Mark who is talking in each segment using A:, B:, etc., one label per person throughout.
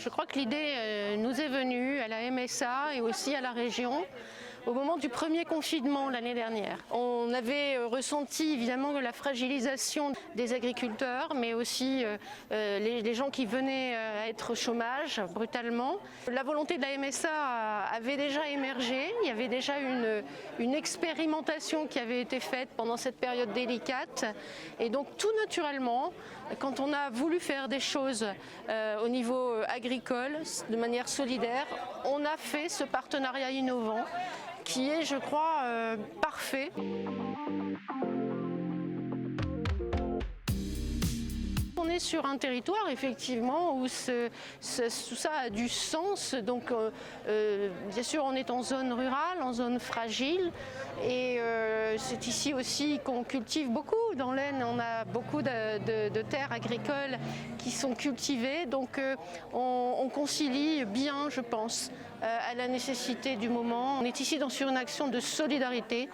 A: Je crois que l'idée nous est venue à la MSA et aussi à la région au moment du premier confinement l'année dernière. On avait ressenti évidemment la fragilisation des agriculteurs, mais aussi les gens qui venaient à être au chômage brutalement. La volonté de la MSA avait déjà émergé, il y avait déjà une expérimentation qui avait été faite pendant cette période délicate. Et donc tout naturellement, quand on a voulu faire des choses au niveau agricole, de manière solidaire, on a fait ce partenariat innovant qui est, je crois, parfait. On est sur un territoire effectivement où tout ça a du sens. Donc bien sûr on est en zone rurale, en zone fragile et c'est ici aussi qu'on cultive beaucoup. Dans l'Aisne on a beaucoup de terres agricoles qui sont cultivées, donc on concilie bien, je pense, à la nécessité du moment. On est ici sur une action de solidarité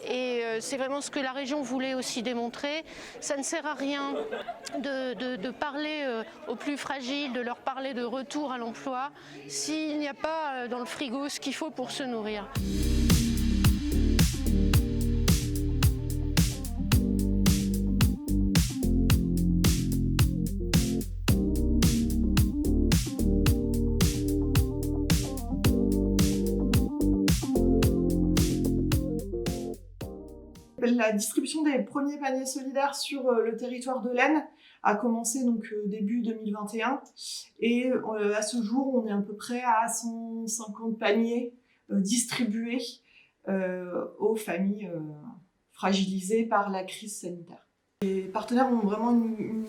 A: et c'est vraiment ce que la région voulait aussi démontrer. Ça ne sert à rien de parler aux plus fragiles, de leur parler de retour à l'emploi, s'il n'y a pas dans le frigo ce qu'il faut pour se nourrir.
B: La distribution des premiers paniers solidaires sur le territoire de l'Aisne a commencé donc début 2021 et à ce jour on est à peu près à 150 paniers distribués aux familles fragilisées par la crise sanitaire. Les partenaires ont vraiment une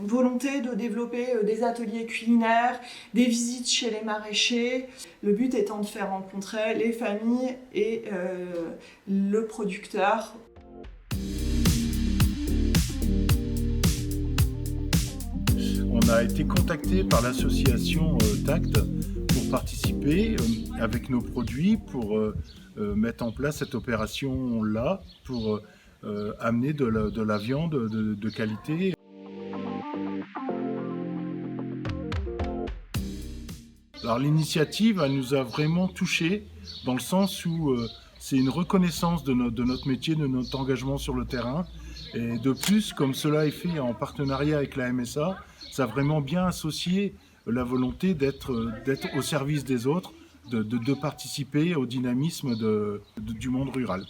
B: volonté de développer des ateliers culinaires, des visites chez les maraîchers, le but étant de faire rencontrer les familles et le producteur.
C: On a été contacté par l'association TACT pour participer avec nos produits pour mettre en place cette opération-là pour amener de la viande de qualité. Alors l'initiative, elle nous a vraiment touchés dans le sens où c'est une reconnaissance de notre métier, de notre engagement sur le terrain. Et de plus, comme cela est fait en partenariat avec la MSA, ça a vraiment bien associé la volonté d'être au service des autres, de participer au dynamisme du monde rural.